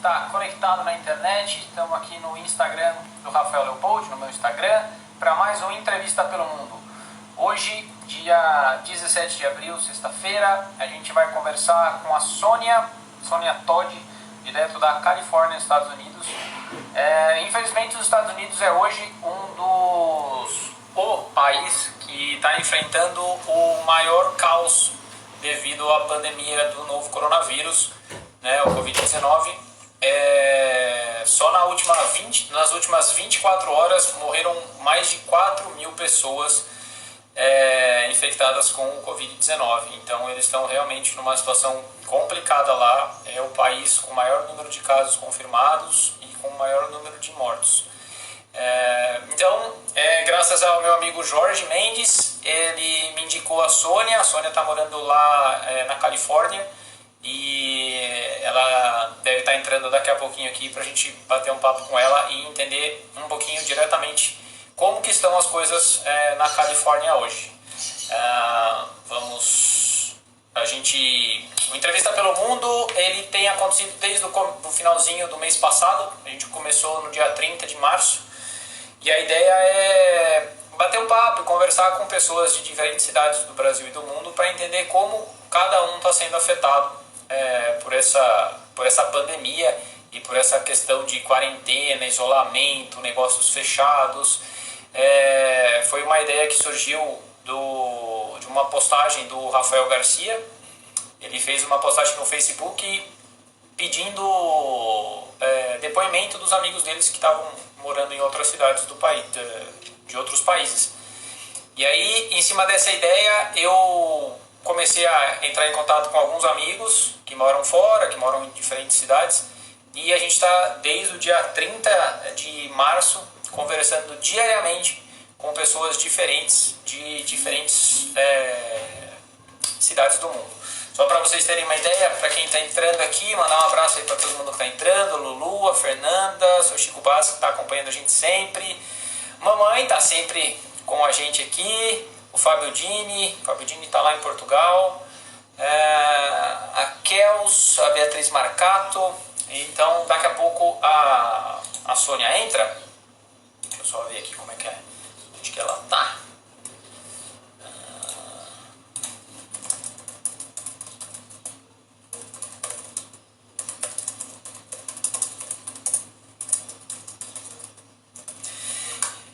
está conectado na internet. Estamos aqui no Instagram do Rafael Leopoldi, no meu Instagram, para mais uma Entrevista pelo Mundo. Hoje, dia 17 de abril, sexta-feira, a gente vai conversar com a Sônia Todd, direto da Califórnia, Estados Unidos. Infelizmente, os Estados Unidos é hoje o país que está enfrentando o maior caos devido à pandemia do novo coronavírus, né, o Covid-19. Só nas últimas 24 horas morreram mais de 4.000 pessoas infectadas com o Covid-19. Então eles estão realmente numa situação complicada lá. É o país com o maior número de casos confirmados e com o maior número de mortos. Graças ao meu amigo Jorge Mendes, ele me indicou a Sônia. A Sônia está morando lá na Califórnia e ela deve estar entrando daqui a pouquinho aqui para a gente bater um papo com ela e entender um pouquinho diretamente como que estão as coisas na Califórnia hoje. O Entrevista pelo Mundo, ele tem acontecido desde o finalzinho do mês passado. A gente começou no dia 30 de março. E a ideia é bater um papo e conversar com pessoas de diferentes cidades do Brasil e do mundo para entender como cada um está sendo afetado por essa pandemia e por essa questão de quarentena, isolamento, negócios fechados. Foi uma ideia que surgiu de uma postagem do Rafael Garcia. Ele fez uma postagem no Facebook pedindo depoimento dos amigos deles que estavam morando em outras cidades do país, de outros países. E aí, em cima dessa ideia, eu comecei a entrar em contato com alguns amigos que moram fora, que moram em diferentes cidades, e a gente está, desde o dia 30 de março, conversando diariamente com pessoas diferentes, de diferentes cidades do mundo. Só para vocês terem uma ideia, para quem está entrando aqui, mandar um abraço aí para todo mundo que está entrando, Lulu, a Fernanda, seu Chico Bassi, que está acompanhando a gente sempre. Mamãe está sempre com a gente aqui, o Fábio Dini está lá em Portugal, a Kels, a Beatriz Marcato. Então, daqui a pouco a Sônia entra. Deixa eu só ver aqui como é que é, onde que ela está.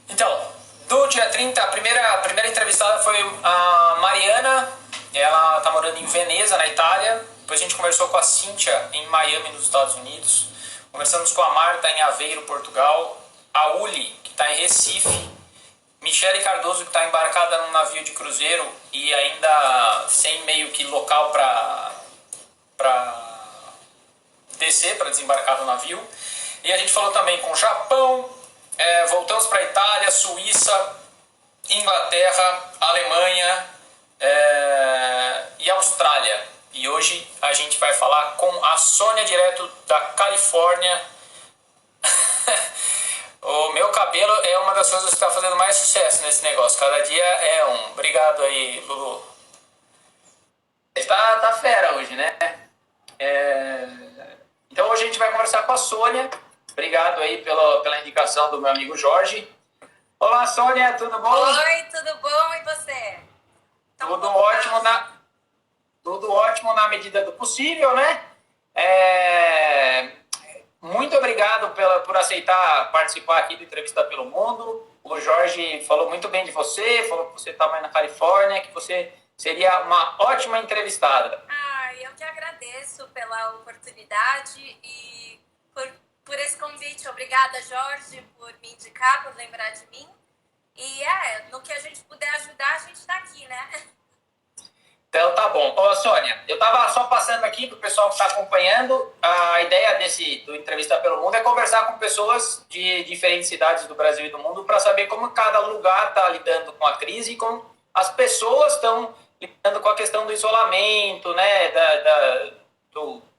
Então, do dia 30, a primeira entrevistada foi a Mariana. Ela está morando em Veneza, na Itália. Depois a gente conversou com a Cíntia em Miami, nos Estados Unidos. Conversamos com a Marta em Aveiro, Portugal. A Uli, que está em Recife. Michele Cardoso, que está embarcada num navio de cruzeiro e ainda sem meio que local para descer, para desembarcar no navio. E a gente falou também com o Japão. Voltamos para a Itália, Suíça, Inglaterra, Alemanha e Austrália. E hoje a gente vai falar com a Sônia, direto da Califórnia. O meu cabelo é uma das coisas que está fazendo mais sucesso nesse negócio. Cada dia é um. Obrigado aí, Lulu. Tá fera hoje, né? Então hoje a gente vai conversar com a Sônia. Obrigado aí pela indicação do meu amigo Jorge. Olá, Sônia, tudo bom? Oi, tudo bom? E você? Tudo ótimo na medida do possível, né? Muito obrigado por aceitar participar aqui do Entrevista pelo Mundo. O Jorge falou muito bem de você, falou que você estava aí na Califórnia, que você seria uma ótima entrevistada. Eu que agradeço pela oportunidade e por esse convite. Obrigada, Jorge, por me indicar, por lembrar de mim. E no que a gente puder ajudar, a gente está aqui, né? Então tá bom. Ô, Sônia, eu tava só passando aqui pro pessoal que está acompanhando. A ideia do Entrevista pelo Mundo é conversar com pessoas de diferentes cidades do Brasil e do mundo para saber como cada lugar está lidando com a crise e como as pessoas estão lidando com a questão do isolamento, né?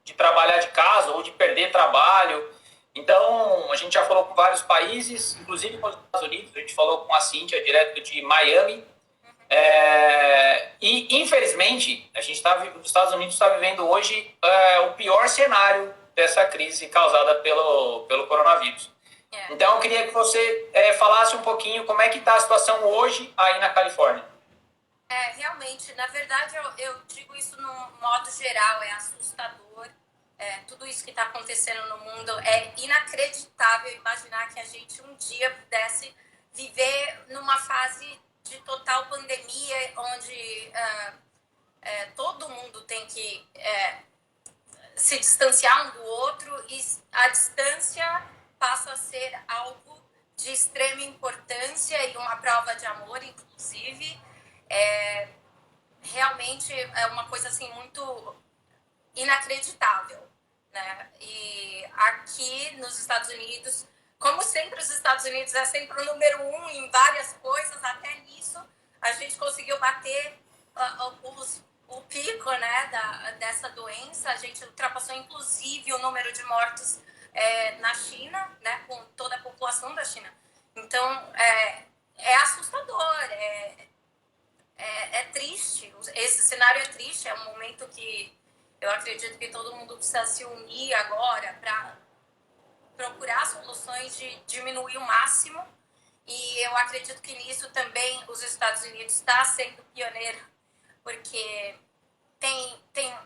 De trabalhar de casa ou de perder trabalho. Então, a gente já falou com vários países, inclusive com os Estados Unidos. A gente falou com a Cíntia, direto de Miami. E, infelizmente, os Estados Unidos está vivendo hoje o pior cenário dessa crise causada pelo coronavírus. Então, eu queria que você falasse um pouquinho como é que está a situação hoje aí na Califórnia. Realmente, na verdade, eu digo isso num modo geral, é assustador. Tudo isso que está acontecendo no mundo é inacreditável imaginar que a gente um dia pudesse viver numa fase de total pandemia, onde todo mundo tem que se distanciar um do outro, e a distância passa a ser algo de extrema importância e uma prova de amor, inclusive. Realmente é uma coisa assim muito inacreditável, né? E aqui nos Estados Unidos, como sempre, os Estados Unidos é sempre o número 1 em várias coisas, até nisso a gente conseguiu bater o pico, né, dessa doença. A gente ultrapassou inclusive o número de mortos na China, né, com toda a população da China. Então é assustador, é triste. Esse cenário é triste, é um momento que eu acredito que todo mundo precisa se unir agora para procurar soluções de diminuir o máximo. E eu acredito que nisso também os Estados Unidos está sendo pioneiro, porque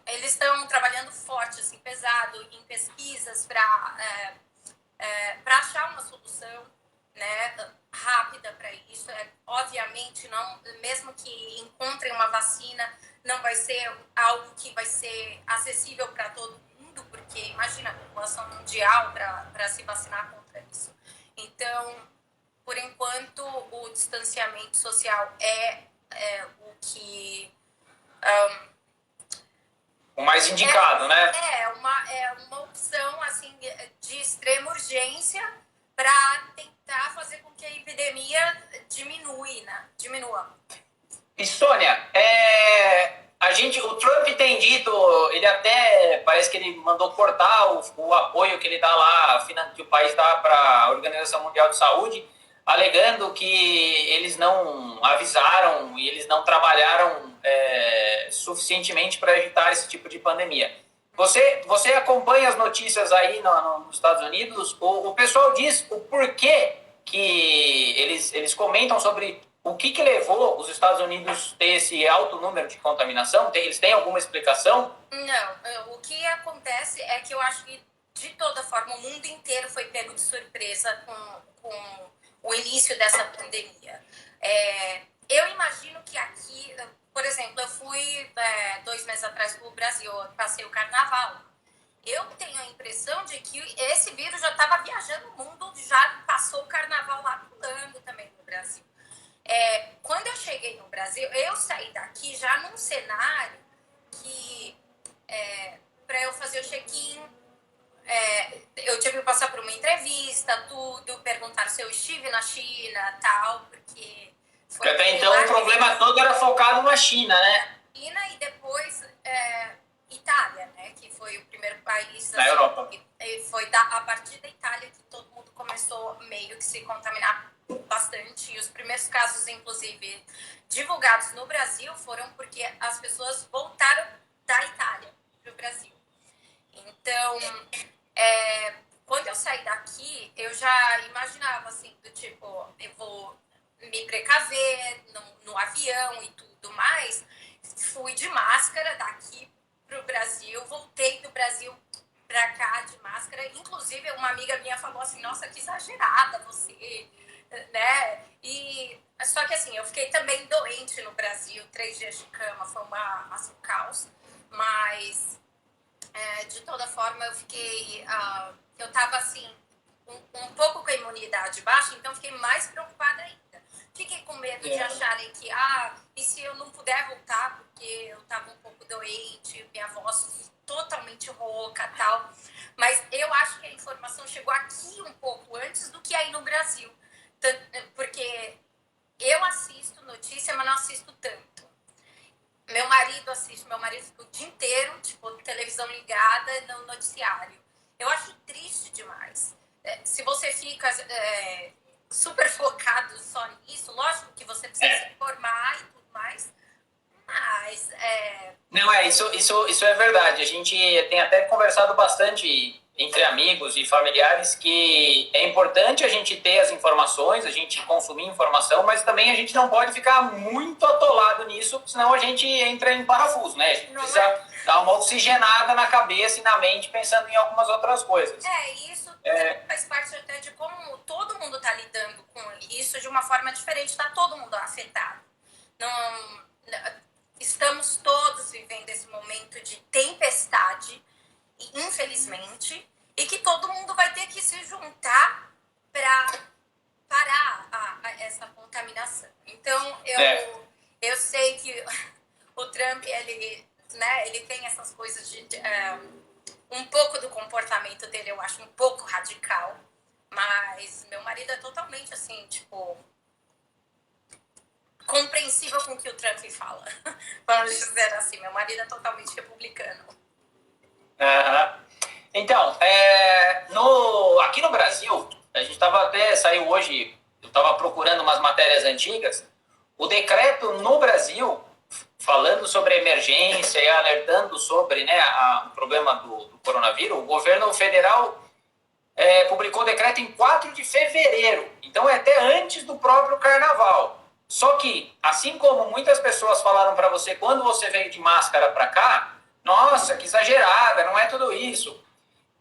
eles estão trabalhando forte, assim, pesado em pesquisas para achar uma solução, né, rápida para isso. Obviamente, não, mesmo que encontrem uma vacina, não vai ser algo que vai ser acessível para todo mundo, porque imagina a população mundial para se vacinar contra isso. Então, por enquanto, o distanciamento social é o que o mais indicado, né? É uma opção assim de extrema urgência para tentar fazer com que a epidemia diminua. E Sônia, o Trump tem dito, ele até parece que ele mandou cortar o apoio que ele dá lá, que o país dá para a Organização Mundial de Saúde, alegando que eles não avisaram e eles não trabalharam suficientemente para evitar esse tipo de pandemia. Você acompanha as notícias aí nos Estados Unidos? O pessoal diz o porquê que eles comentam sobre o que levou os Estados Unidos a ter esse alto número de contaminação? Eles têm alguma explicação? Não, o que acontece é que eu acho que, de toda forma, o mundo inteiro foi pego de surpresa com o início dessa pandemia. Eu imagino que aqui, por exemplo, eu fui 2 meses atrás para o Brasil, eu passei o carnaval. Eu tenho a impressão de que esse vírus já estava viajando o mundo, já passou o carnaval lá pulando também no Brasil. Quando eu cheguei no Brasil, eu saí daqui já num cenário que, para eu fazer o check-in, eu tive que passar por uma entrevista, tudo, perguntar se eu estive na China, tal, porque... Porque até então o problema todo era focado na China, né? China e depois Itália, né, que foi o primeiro país... Na Europa. Foi a partir da Itália que todo mundo começou meio que se contaminar bastante, e os primeiros casos, inclusive, divulgados no Brasil foram porque as pessoas voltaram da Itália para o Brasil. Então, quando eu saí daqui, eu já imaginava, assim, do tipo, eu vou me precaver no avião e tudo mais. Fui de máscara daqui para o Brasil, voltei do Brasil para cá de máscara. Inclusive, uma amiga minha falou assim, nossa, que exagerada você, né? Só que assim, eu fiquei também doente no Brasil, 3 dias de cama, foi um caos. Mas, de toda forma, eu fiquei... eu tava assim, um pouco com a imunidade baixa, então fiquei mais preocupada ainda. Fiquei com medo de acharem que, e se eu não puder voltar, porque eu tava um pouco doente, minha voz totalmente rouca e tal. Mas eu acho que a informação chegou aqui um pouco antes do que aí no Brasil. Porque eu assisto notícia, mas não assisto tanto. Meu marido fica o dia inteiro, tipo, televisão ligada no noticiário. Eu acho triste demais. Se você fica super focado só nisso, lógico que você precisa se informar e tudo mais, Mas, Não, isso é verdade. A gente tem até conversado bastante entre amigos e familiares que é importante a gente ter as informações, a gente consumir informação, mas também a gente não pode ficar muito atolado nisso, senão a gente entra em parafuso, né? A gente precisa dar uma oxigenada na cabeça e na mente pensando em algumas outras coisas. Isso faz parte até de como todo mundo está lidando com isso de uma forma diferente, está todo mundo afetado. Não, estamos todos vivendo esse momento de tempestade, infelizmente, e que todo mundo vai ter que se juntar para parar essa contaminação. Então, eu sei que o Trump, ele tem essas coisas um pouco do comportamento dele, eu acho um pouco radical, mas meu marido é totalmente assim, tipo, compreensível com o que o Trump fala. Vamos dizer assim, meu marido é totalmente republicano. Então, aqui no Brasil, a gente saiu hoje, eu estava procurando umas matérias antigas, o decreto no Brasil, falando sobre emergência e alertando sobre, né, o problema do coronavírus, o governo federal publicou o decreto em 4 de fevereiro, então é até antes do próprio carnaval. Só que, assim como muitas pessoas falaram para você quando você veio de máscara para cá, nossa, que exagerada, não é tudo isso.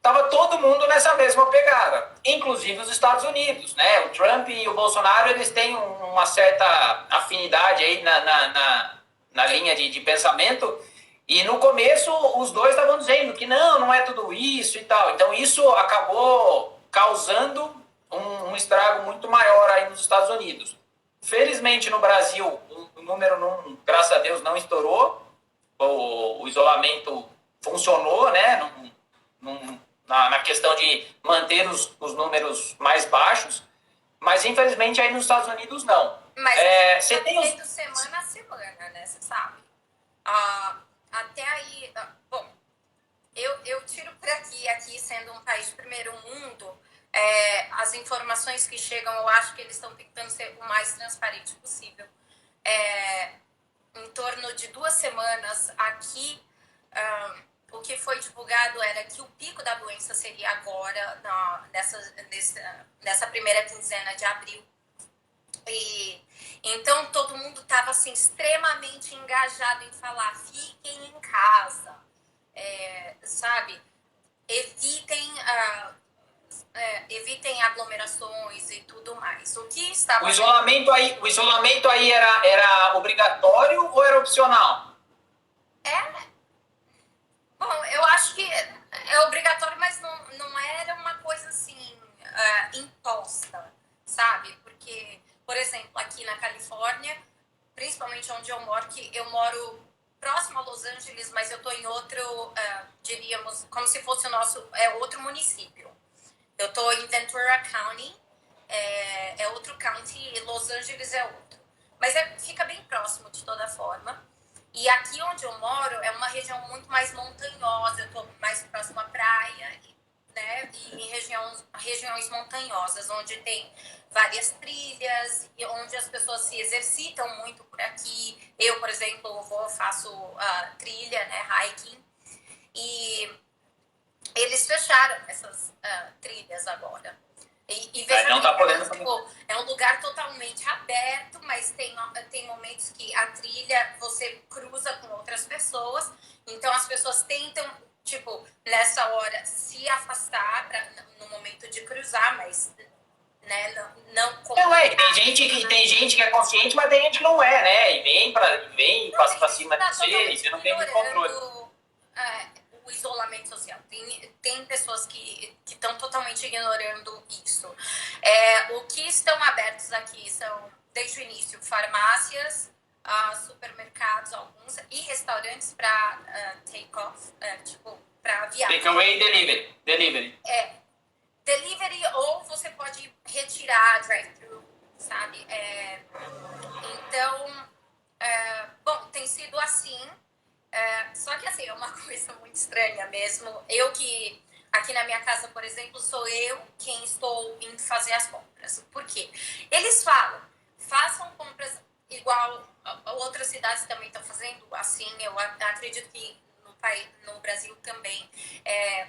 Tava todo mundo nessa mesma pegada, inclusive os Estados Unidos, né? O Trump e o Bolsonaro, eles têm uma certa afinidade aí na linha de pensamento, e no começo os dois estavam dizendo que não é tudo isso e tal. Então isso acabou causando um estrago muito maior aí nos Estados Unidos. Felizmente no Brasil o número, graças a Deus, não estourou, o isolamento funcionou, né? Na questão de manter os números mais baixos, mas infelizmente aí nos Estados Unidos não. Mas você tem semana a semana, né? Você sabe. Até aí, bom, eu tiro por aqui sendo um país de primeiro mundo, as informações que chegam, eu acho que eles estão tentando ser o mais transparente possível. Em torno de 2 semanas aqui, o que foi divulgado era que o pico da doença seria agora, nessa primeira quinzena de abril. E então todo mundo estava assim, extremamente engajado em falar: fiquem em casa, sabe? Evitem aglomerações e tudo mais. O que estava... O isolamento aí era obrigatório ou era opcional? Bom, eu acho que é obrigatório, mas não era uma coisa assim, imposta, sabe? Porque, por exemplo, aqui na Califórnia, principalmente onde eu moro, que eu moro próximo a Los Angeles, mas eu estou em outro, diríamos, como se fosse o nosso, outro município. Eu estou em Ventura County, é outro county, e Los Angeles é outro. Mas fica bem próximo de toda forma. E aqui onde eu moro é uma região muito mais montanhosa, eu estou mais próxima à praia, né? E em regiões montanhosas, onde tem várias trilhas, e onde as pessoas se exercitam muito por aqui. Eu, por exemplo, faço trilha, né? Hiking. E eles fecharam essas trilhas agora. E veja não tá podendo tipo, é um lugar totalmente aberto, mas tem momentos que a trilha você cruza com outras pessoas, então as pessoas tentam, tipo, nessa hora se afastar no momento de cruzar, mas né, não tem gente que é consciente, mas tem gente que não é, né? E passa pra cima de você e você não tem muito controle. O isolamento social. Tem pessoas que estão totalmente ignorando isso. O que estão abertos aqui são, desde o início, farmácias, supermercados, alguns, e restaurantes para take-off, tipo, para viagem. Takeaway e delivery. Delivery, ou você pode retirar drive-thru, sabe? Então, bom, tem sido assim. Só que assim, é uma coisa muito estranha mesmo. Aqui na minha casa, por exemplo, sou eu quem estou indo fazer as compras. Por quê? Eles falam, façam compras igual outras cidades também estão fazendo assim, eu acredito que no Brasil também,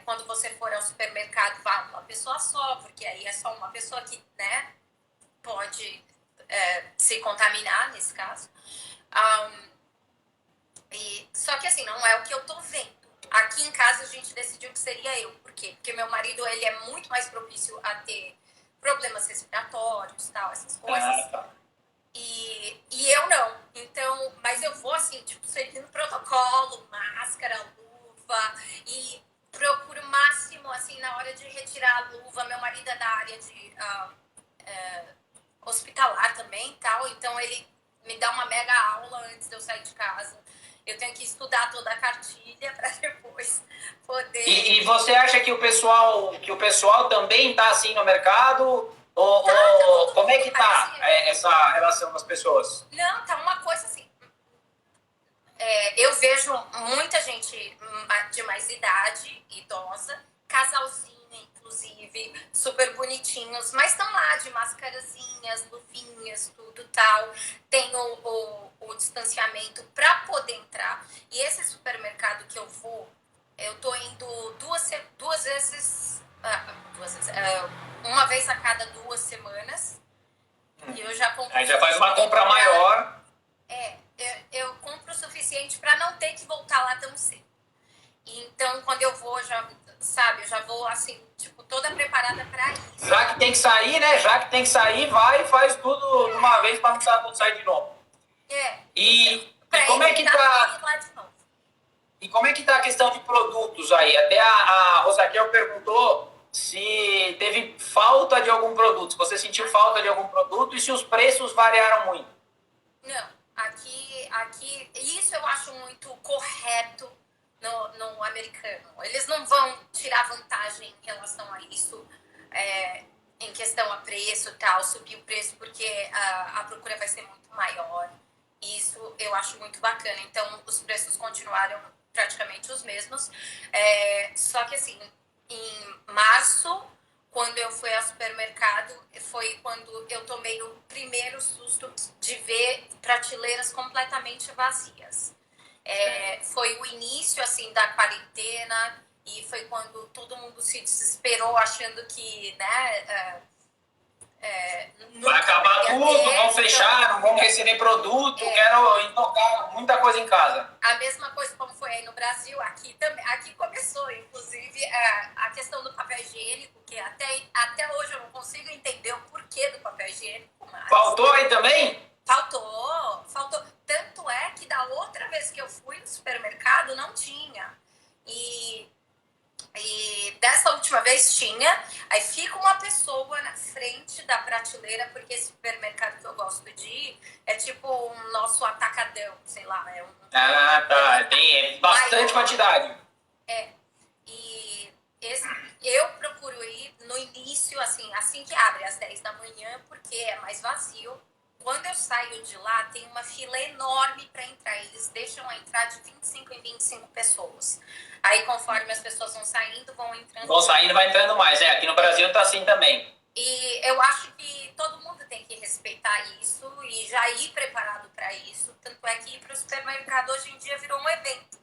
quando você for ao supermercado, vá uma pessoa só, porque aí é só uma pessoa que, né, pode se contaminar nesse caso. Só que assim, não é o que eu tô vendo. Aqui em casa a gente decidiu que seria eu. Por quê? Porque meu marido, ele é muito mais propício a ter problemas respiratórios, tal, essas coisas. Tá. E eu não. Então, mas eu vou assim, tipo, seguindo protocolo, máscara, luva, e procuro o máximo, assim, na hora de retirar a luva. Meu marido é da área de hospitalar também, tal, então ele me dá uma mega aula antes de eu sair de casa. Eu tenho que estudar toda a cartilha para depois poder... E você acha que o pessoal também está assim no mercado? Ou como é que tá essa relação com as pessoas? Não, tá uma coisa assim. Eu vejo muita gente de mais idade, idosa, casalzinha, inclusive, super bonitinhos, mas estão lá de mascarazinhas, luvinhas, tudo tal. Tem o distanciamento para poder entrar. E esse supermercado que eu vou, eu tô indo duas vezes, uma vez a cada 2 semanas. E eu já compro. Aí já faz uma compra maior. Eu compro o suficiente para não ter que voltar lá tão cedo. Então, quando eu vou, eu já vou assim, tipo, toda preparada para isso. Já que tem que sair, né? Já que tem que sair, vai e faz tudo de uma vez para não precisar sair de novo. E como é que tá? E como é que tá a questão de produtos aí? Até a Rosaquel perguntou se teve falta de algum produto, se você sentiu falta de algum produto e se os preços variaram muito. Não, aqui isso eu acho muito correto no americano. Eles não vão tirar vantagem em relação a isso, em questão a preço e tal, subir o preço porque a procura vai ser muito maior. Isso eu acho muito bacana. Então, os preços continuaram praticamente os mesmos. Só que assim, em março, quando eu fui ao supermercado, foi quando eu tomei o primeiro susto de ver prateleiras completamente vazias. Foi o início assim da quarentena e foi quando todo mundo se desesperou achando que, né, vai acabar tudo, vão fechar, não vão receber produto, quero estocar muita coisa em casa. A mesma coisa como foi aí no Brasil, aqui começou, inclusive, a questão do papel higiênico, que até hoje eu não consigo entender o porquê do papel higiênico. Mas... Faltou aí também? Faltou. Tanto é que da outra vez que eu fui no supermercado, não tinha. E dessa última vez tinha, aí fica uma pessoa na frente da prateleira, porque esse supermercado que eu gosto de ir é tipo um nosso atacadão, sei lá. Tá, tem bastante quantidade. E eu procuro ir no início, assim que abre, às 10 da manhã, porque é mais vazio. Quando eu saio de lá, tem uma fila enorme para entrar. Eles deixam entrar de 25 em 25 pessoas. Aí, conforme as pessoas vão saindo, vão entrando. Vão saindo, vai entrando mais. Aqui no Brasil tá assim também. E eu acho que todo mundo tem que respeitar isso e já ir preparado para isso. Tanto é que ir para o supermercado hoje em dia virou um evento.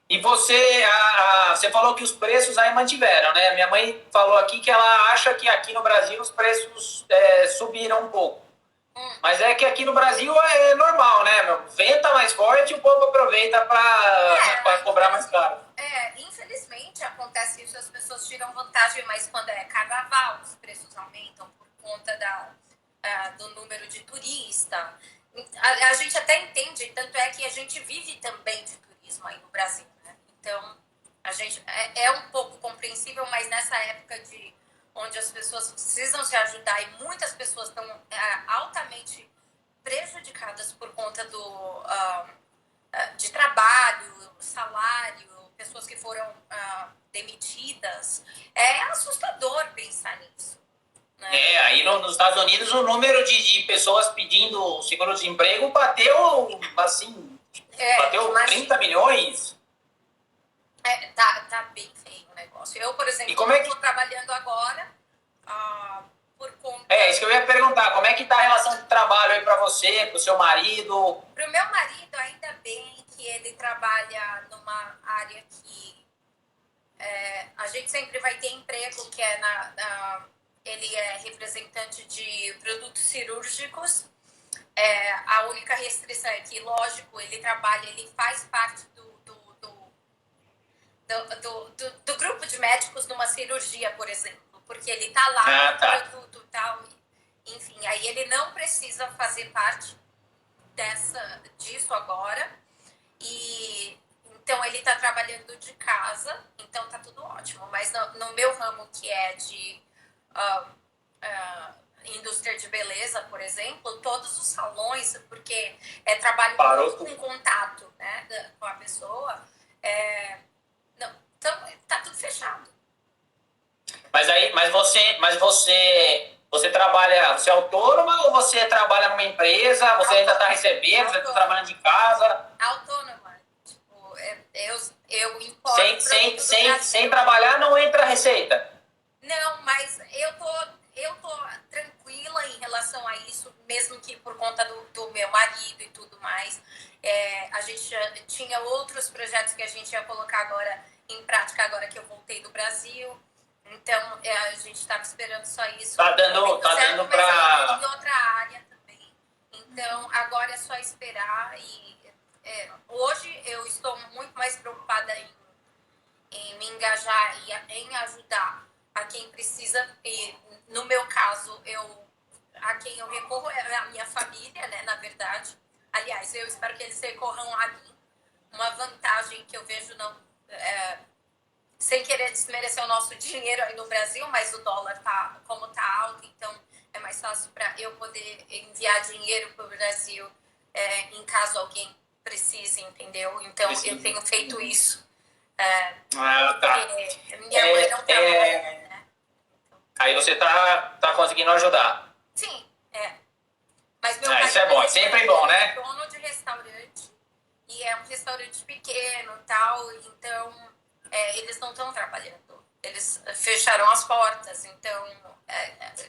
E você falou que os preços aí mantiveram, né? Minha mãe falou aqui que ela acha que aqui no Brasil os preços subiram um pouco. Mas é que aqui no Brasil é normal, né? Venta mais forte e o povo aproveita para cobrar mais caro. Infelizmente acontece isso, as pessoas tiram vantagem, mas quando é carnaval, os preços aumentam por conta do número de turista. A gente até entende, tanto é que a gente vive também de turismo aí no Brasil, né? Então, a gente é um pouco compreensível, mas nessa época onde as pessoas precisam se ajudar e muitas pessoas estão altamente prejudicadas por conta de trabalho, salário, pessoas que foram demitidas, é assustador pensar nisso. Né? Aí nos Estados Unidos o número de pessoas pedindo seguro-desemprego bateu, assim, bateu 30 milhões. Tá bem feio o negócio. Eu, por exemplo, estou trabalhando agora por conta É, isso que eu ia perguntar. Como é que tá a relação de trabalho aí pra você, pro seu marido? Pro meu marido, ainda bem que ele trabalha numa área que a gente sempre vai ter emprego, que é ele é representante de produtos cirúrgicos. A única restrição é que, lógico, ele faz parte do grupo de médicos numa cirurgia, por exemplo, porque ele tá lá no produto e tal, enfim, aí ele não precisa fazer parte disso agora, e então ele tá trabalhando de casa, então tá tudo ótimo, mas no meu ramo, que é de indústria de beleza, por exemplo, todos os salões, porque trabalho com contato, né, com a pessoa, não, então tá tudo fechado. Mas você trabalha, você é autônoma ou você trabalha numa empresa? Você ainda está recebendo? Você está trabalhando de casa? Autônoma. Tipo, eu importo. Sem trabalhar não entra receita? Não, mas eu tô tranquila em relação a isso, mesmo que por conta do meu marido e tudo mais. A gente já tinha outros projetos que a gente ia colocar agora em prática, agora que eu voltei do Brasil. Então, a gente estava esperando só isso. Tá dando para... em outra área também. Então, agora é só esperar. Hoje eu estou muito mais preocupada em me engajar e em ajudar a quem precisa. E, no meu caso, a quem eu recorro é a minha família, né, na verdade. Aliás, eu espero que eles recorram a mim. Uma vantagem que eu vejo, sem querer desmerecer o nosso dinheiro aí no Brasil, mas o dólar como tá alto, então é mais fácil para eu poder enviar dinheiro para o Brasil em caso alguém precise, entendeu? Então eu tenho feito isso. Minha mãe não trabalha, né? Aí você tá conseguindo ajudar. Sim, Mas meu pai isso é bom, é sempre bom, né? É dono de restaurante, e é um restaurante pequeno e tal, então eles não estão trabalhando. Eles fecharam as portas, então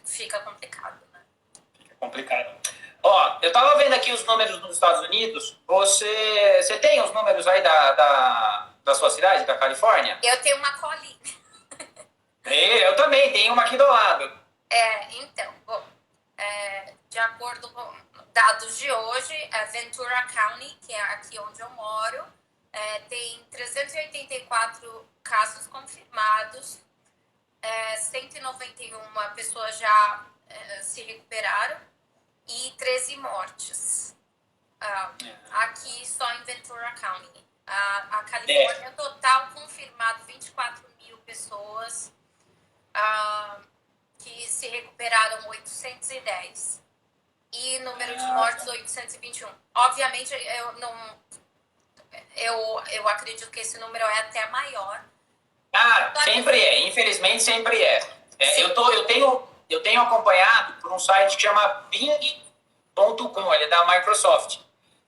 fica complicado, né? Fica complicado. Ó, eu tava vendo aqui os números dos Estados Unidos. Você tem os números aí da sua cidade, da Califórnia? Eu tenho uma colinha. Eu também, tenho uma aqui do lado. Então, bom, de acordo com dados de hoje, Ventura County, que é aqui onde eu moro, tem 384 casos confirmados, 191 pessoas já se recuperaram e 13 mortes. Aqui só em Ventura County. A Califórnia, total confirmado 24 mil pessoas, que se recuperaram 810. E número de mortes 821. Obviamente, eu acredito que esse número é até maior. Sempre é. Infelizmente, sempre é. Eu tenho acompanhado por um site que chama Bing.com, ele é da Microsoft.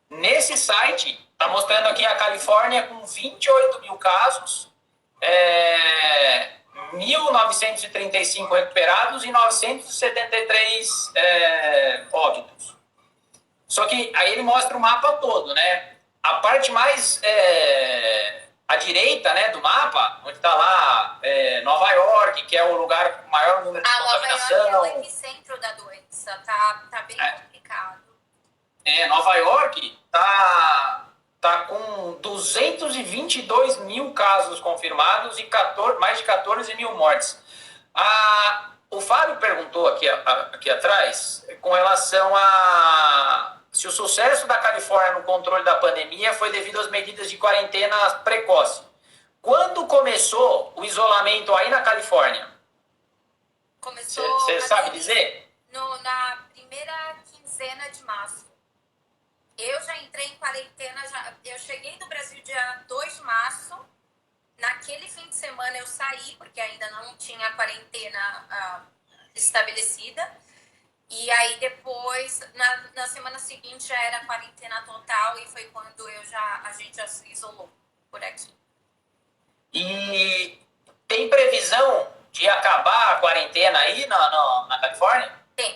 Nesse site, está mostrando aqui a Califórnia com 28 mil casos, 1.935 recuperados e 973 óbitos. Só que aí ele mostra o mapa todo, né? A parte mais à direita, né, do mapa, onde está lá Nova York, que é o lugar com o maior número de contaminação. Nova York é o epicentro da doença, tá bem complicado. Nova York tá com 222 mil casos confirmados e mais de 14 mil mortes. O Fábio perguntou aqui atrás com relação a se o sucesso da Califórnia no controle da pandemia foi devido às medidas de quarentena precoce. Quando começou o isolamento aí na Califórnia? Começou... Você sabe dizer? Na primeira quinzena de março. Eu já entrei em quarentena, eu cheguei do Brasil dia 2 de março. Naquele fim de semana eu saí, porque ainda não tinha a quarentena estabelecida. E aí depois, na semana seguinte, já era quarentena total e foi quando a gente já se isolou por aqui. E tem previsão de acabar a quarentena aí na Califórnia? Tem.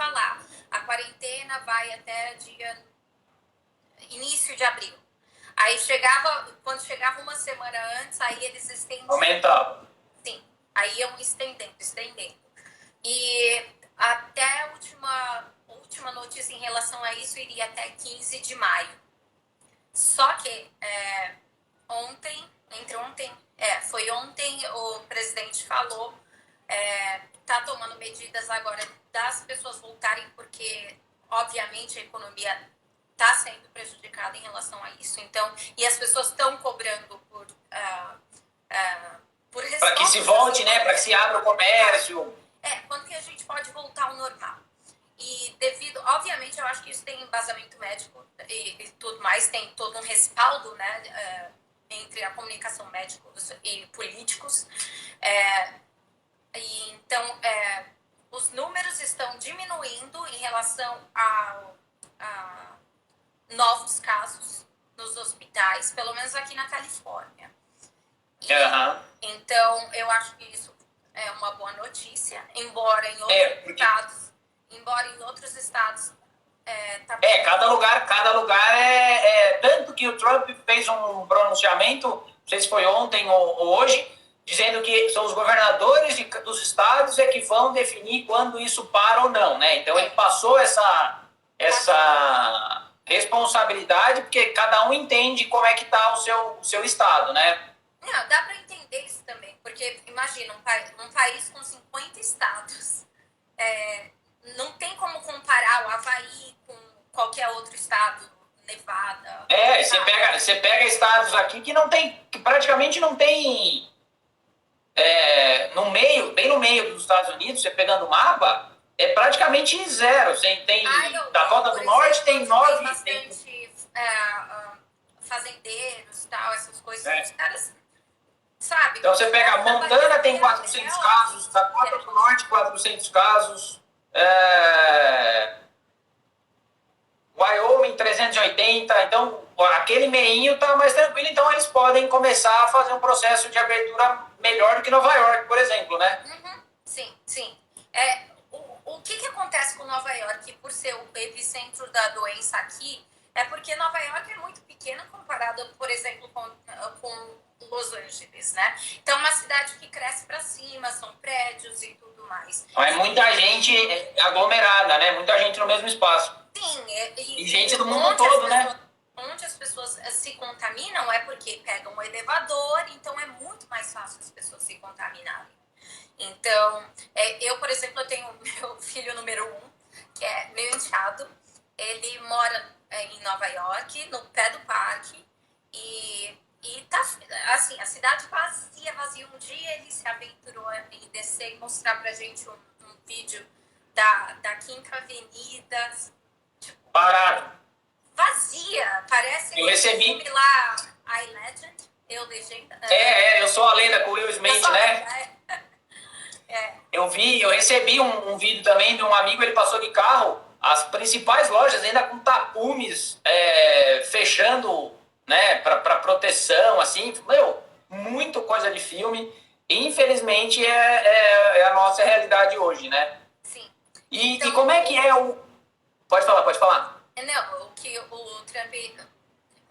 falar, a quarentena vai até início de abril. Aí quando chegava uma semana antes, aí eles estendiam. Aumentava. Sim, aí iam estendendo. E até a última notícia em relação a isso iria até 15 de maio. Só que foi ontem o presidente falou, tá tomando medidas agora das pessoas voltarem, porque obviamente a economia está sendo prejudicada em relação a isso. Então, e as pessoas estão cobrando por para que se volte, né? Para que se abra o comércio. Quando que a gente pode voltar ao normal? E obviamente, eu acho que isso tem embasamento médico e tudo mais, tem todo um respaldo, né, entre a comunicação médicos e políticos. Então, os números estão diminuindo em relação a novos casos nos hospitais, pelo menos aqui na Califórnia. Então, eu acho que isso é uma boa notícia, embora em outros estados cada lugar tanto que o Trump fez um pronunciamento, não sei se foi ontem ou hoje, dizendo que são os governadores dos estados que vão definir quando isso para ou não, né? Então ele passou essa responsabilidade, porque cada um entende como é que está o seu estado, né? Não, dá para entender isso também, porque imagina, um país com 50 estados, não tem como comparar o Havaí com qualquer outro estado, Nevada. Você pega estados aqui que praticamente não tem, bem no meio dos Estados Unidos, você pegando o mapa, é praticamente zero. Você tem Dakota do Norte, tem 9... Tem bastante fazendeiros, tal, essas coisas, os caras... Sabe? Então você pega Montana, tem 400 casos, Dakota do Norte, 400 casos, Wyoming, 380, então aquele meinho está mais tranquilo, então eles podem começar a fazer um processo de abertura melhor do que Nova York, por exemplo, né? Uhum. Sim. O que acontece com Nova York, por ser o epicentro da doença aqui, é porque Nova York é muito pequena comparada, por exemplo, com Los Angeles, né? Então, é uma cidade que cresce para cima, são prédios e tudo mais. É muita gente aglomerada, né? Muita gente no mesmo espaço. Sim. E gente do mundo todo, né? Onde as pessoas se contaminam é porque pegam um elevador, então é muito mais fácil as pessoas se contaminarem. Então, eu, por exemplo, eu tenho meu filho número 1, que é meu enteado. Ele mora em Nova York, no pé do parque, e tá, assim, a cidade vazia. Um dia ele se aventurou em descer e mostrar pra gente um vídeo da Quinta Avenida. Tipo, parado. Vazia. Parece eu recebi filme lá, I Legend, Legenda. Eu sou a lenda com o Will Smith, né? Eu recebi um vídeo também de um amigo, ele passou de carro, as principais lojas ainda com tapumes fechando, né, para proteção, assim, muito coisa de filme. Infelizmente é a nossa realidade hoje, né? Sim. E como é que é o... Pode falar. Não, o que o Trump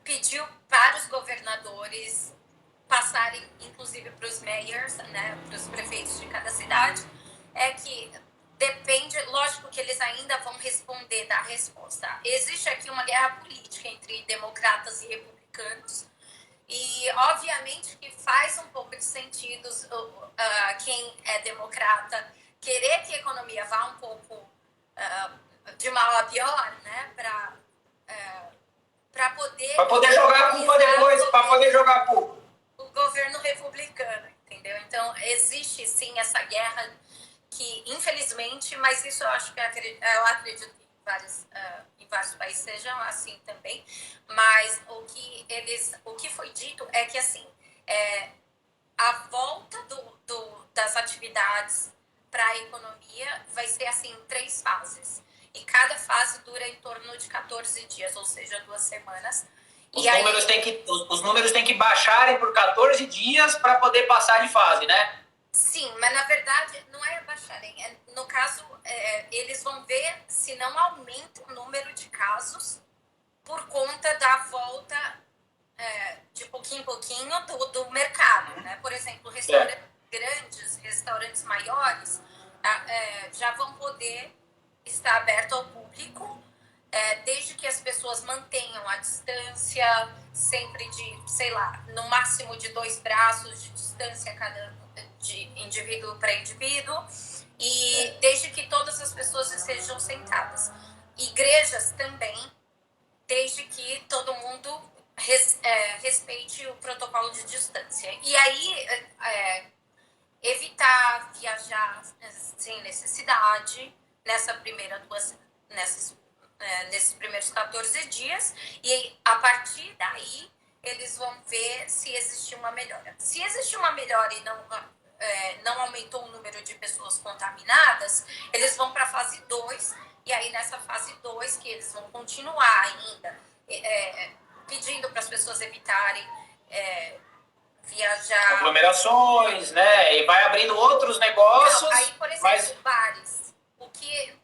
pediu para os governadores passarem, inclusive para os mayors, né, para os prefeitos de cada cidade, é que depende, lógico que eles ainda vão dar resposta. Existe aqui uma guerra política entre democratas e republicanos, e obviamente que faz um pouco de sentido quem é democrata querer que a economia vá um pouco de mal a pior, né, para poder jogar a culpa depois, para poder jogar a culpa. O governo republicano, entendeu? Então, existe sim essa guerra que, infelizmente, mas isso eu acho que eu acredito que em vários países sejam assim também, mas o que foi dito é que, assim, a volta das atividades para a economia vai ser, assim, em 3 fases. E cada fase dura em torno de 14 dias, ou seja, 2 semanas. Os números têm que baixarem por 14 dias para poder passar de fase, né? Sim, mas na verdade não é baixarem. No caso, eles vão ver se não aumenta o número de casos por conta da volta de pouquinho em pouquinho do mercado, né? Por exemplo, restaurantes grandes, restaurantes maiores, já vão poder estar aberto ao público, desde que as pessoas mantenham a distância, sempre de, sei lá, no máximo de 2 braços de distância de indivíduo para indivíduo, e desde que todas as pessoas estejam sentadas. Igrejas também, desde que todo mundo respeite o protocolo de distância. E aí, evitar viajar sem necessidade nesses primeiros 14 dias, e a partir daí eles vão ver se existe uma melhora. Se existe uma melhora e não aumentou o número de pessoas contaminadas, eles vão para a fase 2, e aí nessa fase 2 que eles vão continuar ainda pedindo para as pessoas evitarem viajar. Aglomerações, né? E vai abrindo outros negócios. Não, aí, por exemplo, bares.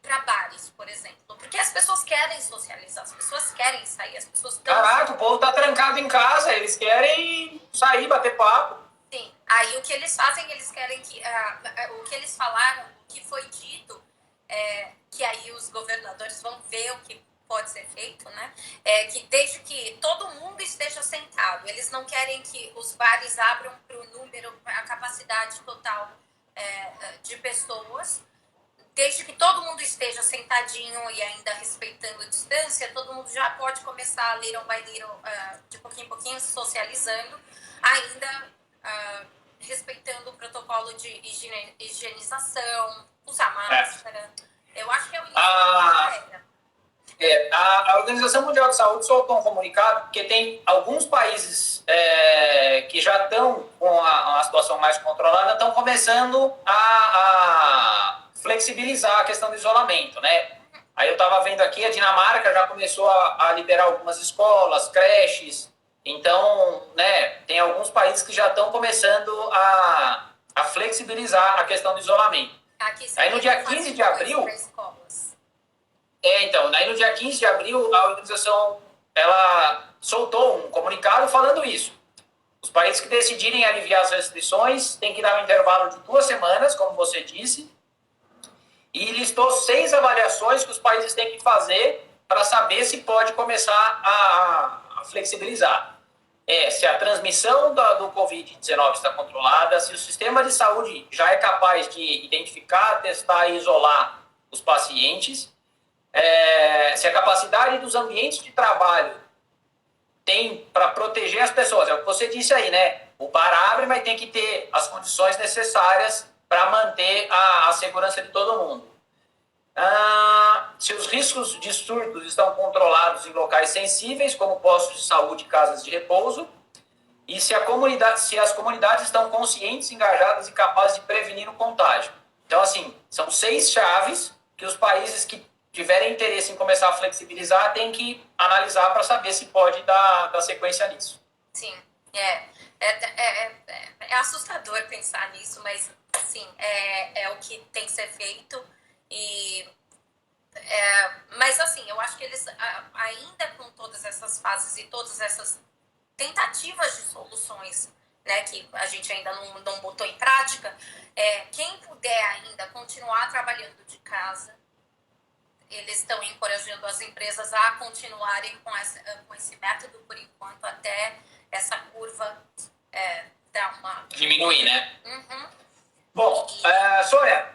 Para bares, por exemplo. Porque as pessoas querem socializar, as pessoas querem sair, as pessoas estão... Caraca, o povo tá trancado em casa, eles querem sair, bater papo. Sim, aí o que eles fazem, eles querem que... o que eles falaram, o que foi dito, que aí os governadores vão ver o que pode ser feito, né? Que desde que todo mundo esteja sentado, eles não querem que os bares abram para o número, a capacidade total de pessoas. Desde que todo mundo esteja sentadinho e ainda respeitando a distância, todo mundo já pode começar little by little, de pouquinho em pouquinho, socializando, ainda respeitando o protocolo de higienização, usar máscara. Eu acho que é o início da era. A Organização Mundial de Saúde soltou um comunicado porque tem alguns países que já estão com uma situação mais controlada, estão começando a flexibilizar a questão do isolamento, né? Aí eu estava vendo aqui, a Dinamarca já começou a liberar algumas escolas, creches, então, né, tem alguns países que já estão começando a flexibilizar a questão do isolamento. Aí no dia 15 de abril... Então, aí no dia 15 de abril, a organização ela soltou um comunicado falando isso. Os países que decidirem aliviar as restrições têm que dar um intervalo de 2 semanas, como você disse, e listou 6 avaliações que os países têm que fazer para saber se pode começar a flexibilizar. Se a transmissão do Covid-19 está controlada, se o sistema de saúde já é capaz de identificar, testar e isolar os pacientes, se a capacidade dos ambientes de trabalho tem para proteger as pessoas. É o que você disse aí, né? O bar abre, mas tem que ter as condições necessárias para manter a segurança de todo mundo. Se os riscos de surtos estão controlados em locais sensíveis, como postos de saúde e casas de repouso, e se as comunidades estão conscientes, engajadas e capazes de prevenir o contágio. Então, assim, são 6 chaves que os países que tiverem interesse em começar a flexibilizar, tem que analisar para saber se pode dar sequência nisso. Sim, é assustador pensar nisso, mas sim, é o que tem que ser feito. Mas assim, eu acho que eles, ainda com todas essas fases e todas essas tentativas de soluções, né, que a gente ainda não botou em prática, quem puder ainda continuar trabalhando de casa, eles estão encorajando as empresas a continuarem com esse método por enquanto, até essa curva dar uma... diminuir, né? Uhum. Bom, Sônia,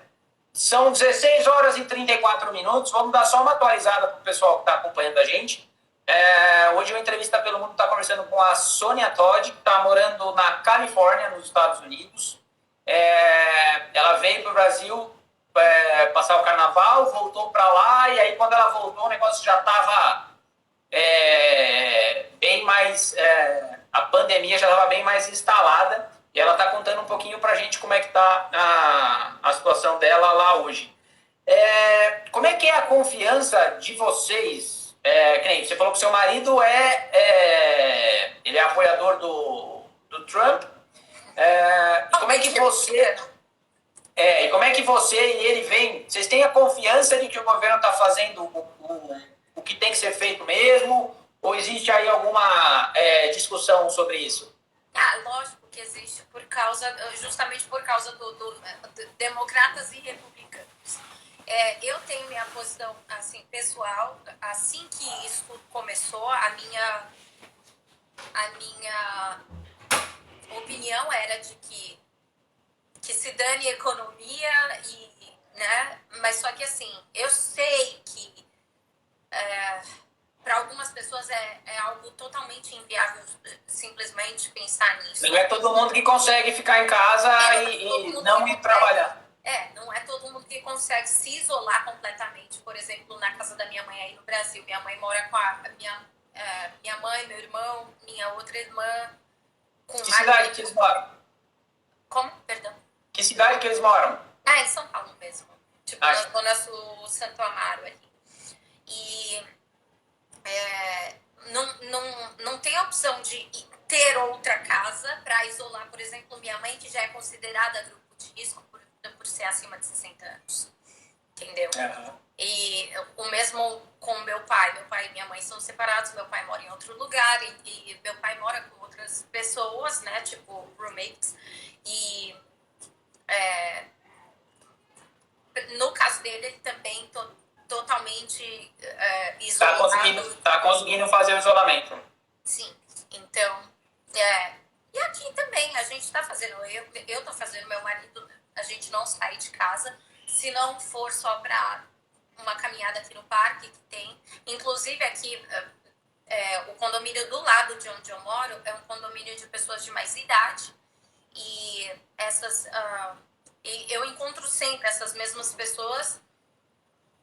são 16 horas e 34 minutos. Vamos dar só uma atualizada para o pessoal que está acompanhando a gente. Hoje o Entrevista pelo Mundo está conversando com a Sônia Todd, que está morando na Califórnia, nos Estados Unidos. Ela veio para o Brasil passar o carnaval, voltou para lá, e aí quando ela voltou o negócio já estava bem mais... a pandemia já estava bem mais instalada, e ela está contando um pouquinho para a gente como é que está a situação dela lá hoje. Como é que é a confiança de vocês? Que nem você falou que seu marido ele é apoiador do Trump. Como é que você... E como é que você e ele veem? Vocês têm a confiança de que o governo está fazendo o que tem que ser feito mesmo? Ou existe aí alguma discussão sobre isso? Lógico que existe, justamente por causa do democratas e republicanos. Eu tenho minha posição assim, pessoal. Assim que isso tudo começou, a minha opinião era de que se dane a economia, né? Mas só que assim, eu sei que para algumas pessoas é algo totalmente inviável simplesmente pensar nisso. Não é todo mundo que consegue ficar em casa e não ir trabalhar. Não é todo mundo que consegue se isolar completamente. Por exemplo, na casa da minha mãe aí no Brasil, minha mãe mora com a minha mãe, meu irmão, minha outra irmã. Que cidade que eles moram? Como? Perdão. Que cidade que eles moram? Em São Paulo mesmo. Tipo, na Zona Sul, Santo Amaro ali. E não tem a opção de ter outra casa para isolar, por exemplo, minha mãe, que já é considerada grupo de risco por ser acima de 60 anos. Entendeu? Uhum. E o mesmo com meu pai. Meu pai e minha mãe são separados, meu pai mora em outro lugar e meu pai mora com outras pessoas, né? Tipo, roommates. E no caso dele, ele também totalmente isolado. Tá conseguindo fazer o isolamento. Sim. Então, e aqui também, a gente tá fazendo, eu tô fazendo, meu marido, a gente não sai de casa, se não for só pra uma caminhada aqui no parque que tem. Inclusive aqui, o condomínio do lado de onde eu moro é um condomínio de pessoas de mais idade. E eu encontro sempre essas mesmas pessoas.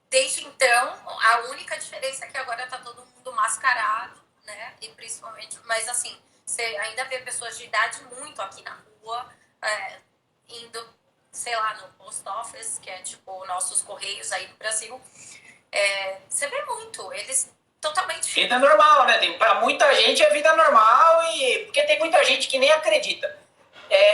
Desde então, a única diferença é que agora tá todo mundo mascarado, né? E principalmente, mas assim, você ainda vê pessoas de idade muito aqui na rua, indo, sei lá, no post office, que é tipo nossos correios aí no Brasil. Você vê muito, eles totalmente... Vida normal, né? Pra muita gente é vida normal, porque tem muita gente que nem acredita.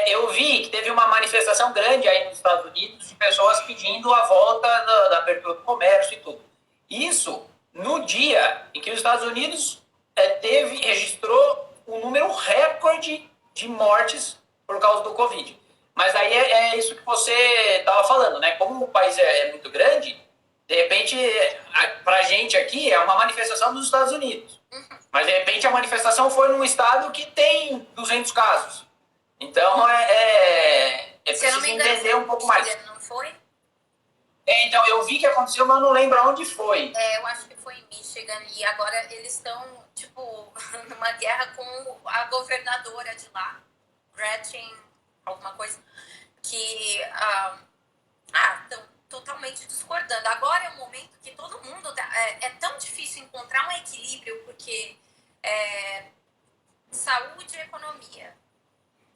Eu vi que teve uma manifestação grande aí nos Estados Unidos de pessoas pedindo a volta da abertura do comércio e tudo. Isso no dia em que os Estados Unidos registrou um número recorde de mortes por causa do Covid. Mas aí é isso que você estava falando, né? Como o país é muito grande, de repente, pra gente aqui, é uma manifestação dos Estados Unidos. Mas, de repente, a manifestação foi num estado que tem 200 casos. Então, preciso entender um pouco mais. Não foi? Então, eu vi que aconteceu, mas não lembro onde foi. Eu acho que foi em Michigan. E agora eles estão, tipo, numa guerra com a governadora de lá. Gretchen, alguma coisa. Que estão totalmente discordando. Agora é um momento que todo mundo... É tão difícil encontrar um equilíbrio, porque saúde e economia.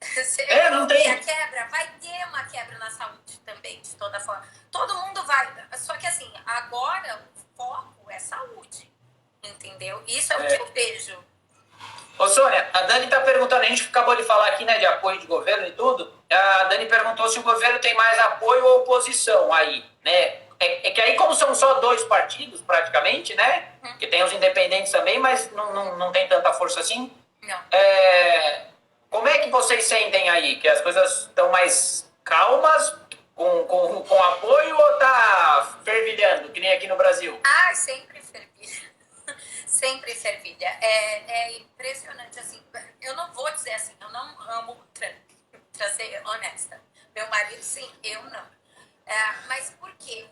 Se a economia quebra, vai ter uma quebra na saúde também, de toda forma. Todo mundo vai. Só que assim, agora o foco é saúde. Entendeu? Isso é o que eu vejo. Ô Sônia, a Dani tá perguntando, a gente acabou de falar aqui, né, de apoio de governo e tudo. A Dani perguntou se o governo tem mais apoio ou oposição aí, né? Que aí, como são só 2 partidos, praticamente, né? Que tem os independentes também, mas não tem tanta força assim. Não. Como é que vocês sentem aí? Que as coisas estão mais calmas, com apoio, ou tá fervilhando, que nem aqui no Brasil? Sempre fervilha. Sempre fervilha. É impressionante, assim. Eu não vou dizer assim, eu não amo o Trump, pra ser honesta. Meu marido, sim, eu não. Mas por quê?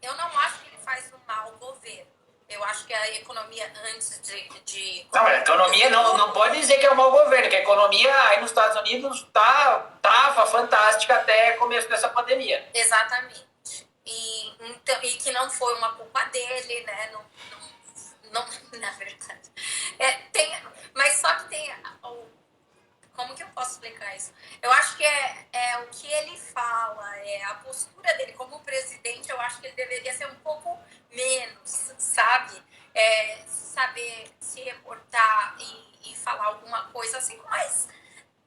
Eu não acho que ele faz um mau governo. Eu acho que a economia antes de... Não, a economia não pode dizer que é um mau governo, que a economia aí nos Estados Unidos tava fantástica até o começo dessa pandemia. Exatamente. Então, e que não foi uma culpa dele, né? Não, na verdade. Mas só que tem... Como que eu posso explicar isso? Eu acho que é o que ele fala, a postura dele como presidente, eu acho que ele deveria ser um pouco menos, sabe? Saber se reportar e falar alguma coisa assim com mais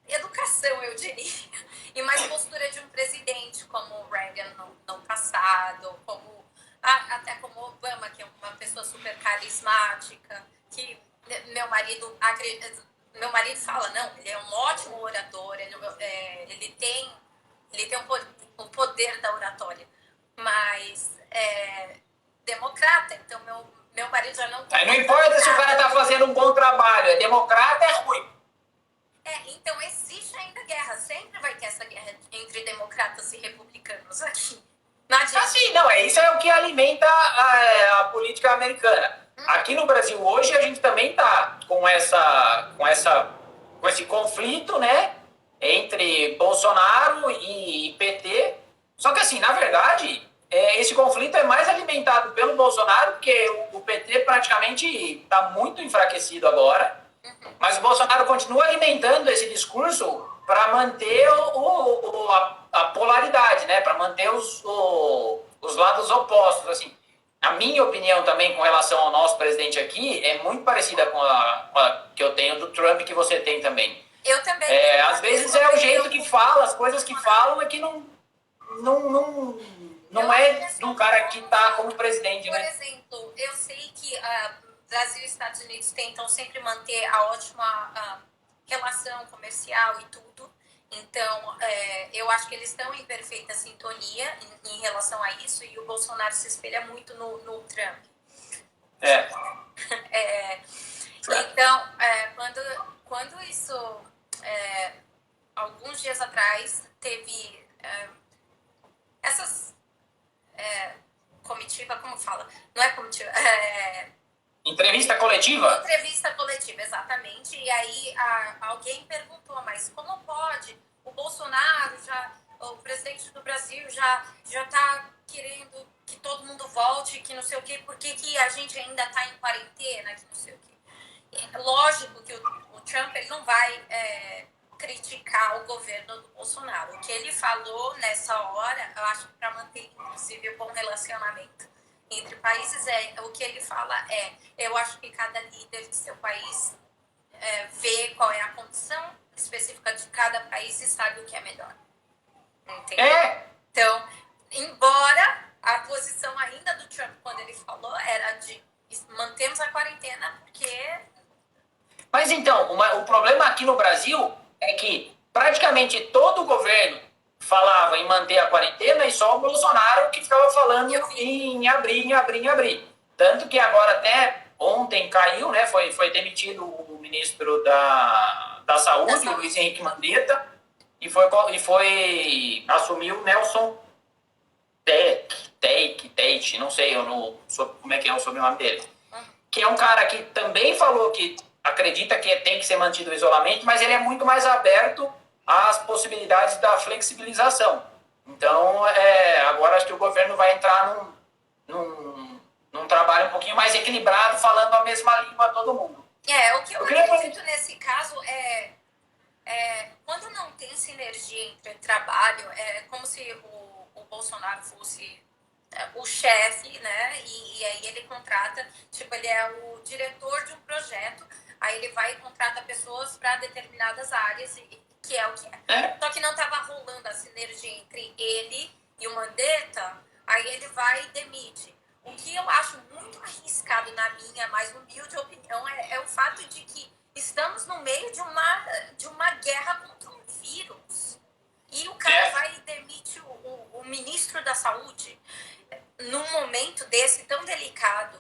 educação, eu diria. E mais postura de um presidente, como o Reagan no passado, até como Obama, que é uma pessoa super carismática, que meu marido fala, não, ele é um ótimo orador, ele tem o poder da oratória, mas democrata, então meu marido já não... Aí não importa se o cara tá fazendo um bom trabalho, é democrata, é ruim. Então existe ainda guerra, sempre vai ter essa guerra entre democratas e republicanos aqui. Assim, não, isso é o que alimenta a política americana. Aqui no Brasil hoje a gente também tá com esse conflito, né, entre Bolsonaro e PT. Só que assim, na verdade, esse conflito é mais alimentado pelo Bolsonaro, porque o PT praticamente está muito enfraquecido agora. Mas o Bolsonaro continua alimentando esse discurso para manter a polaridade, né? Para manter os lados opostos. Assim. A minha opinião também com relação ao nosso presidente aqui é muito parecida com a que eu tenho do Trump, que você tem também. Eu também. Às vezes é o jeito que fala, as coisas que falam é que não é de um cara que está como presidente, por né? Por exemplo, eu sei que Brasil e Estados Unidos tentam sempre manter a ótima relação comercial e tudo. Então, eu acho que eles estão em perfeita sintonia em relação a isso, e o Bolsonaro se espelha muito no Trump. Então, quando isso, alguns dias atrás, teve essas comitiva, como fala? Não é comitiva, Entrevista coletiva? Entrevista coletiva, exatamente. E aí alguém perguntou, mas como pode? O Bolsonaro, o presidente do Brasil já está querendo que todo mundo volte, que não sei o quê, por que a gente ainda está em quarentena, que não sei o quê. Lógico que o Trump ele não vai criticar o governo do Bolsonaro. O que ele falou nessa hora, eu acho que para manter, inclusive, o bom relacionamento entre países, o que ele fala eu acho que cada líder de seu país vê qual é a condição específica de cada país e sabe o que é melhor. Entendeu? Então, embora a posição ainda do Trump, quando ele falou, era de mantemos a quarentena, porque... Mas então, o problema aqui no Brasil é que praticamente todo o governo falava em manter a quarentena e só o Bolsonaro que ficava falando em abrir. Tanto que agora até ontem caiu, né? Foi demitido o ministro da Saúde, o Luiz Henrique Mandetta, e assumiu o Nelson Teich, não sei como é que é o sobrenome dele, que é um cara que também falou que acredita que tem que ser mantido o isolamento, mas ele é muito mais aberto às possibilidades da flexibilização. Então, agora acho que o governo vai entrar num trabalho um pouquinho mais equilibrado, falando a mesma língua a todo mundo. O que eu acredito nesse caso quando não tem sinergia entre trabalho, é como se o Bolsonaro fosse o chefe, né? E aí ele contrata, ele é o diretor de um projeto, aí ele vai e contrata pessoas para determinadas áreas, que é o que é. Só que não estava rolando a sinergia entre ele e o Mandetta, aí ele vai e demite. O que eu acho muito arriscado, na minha mais humilde opinião, é o fato de que estamos no meio de uma guerra contra um vírus. E o cara vai e demite o ministro da Saúde num momento desse tão delicado.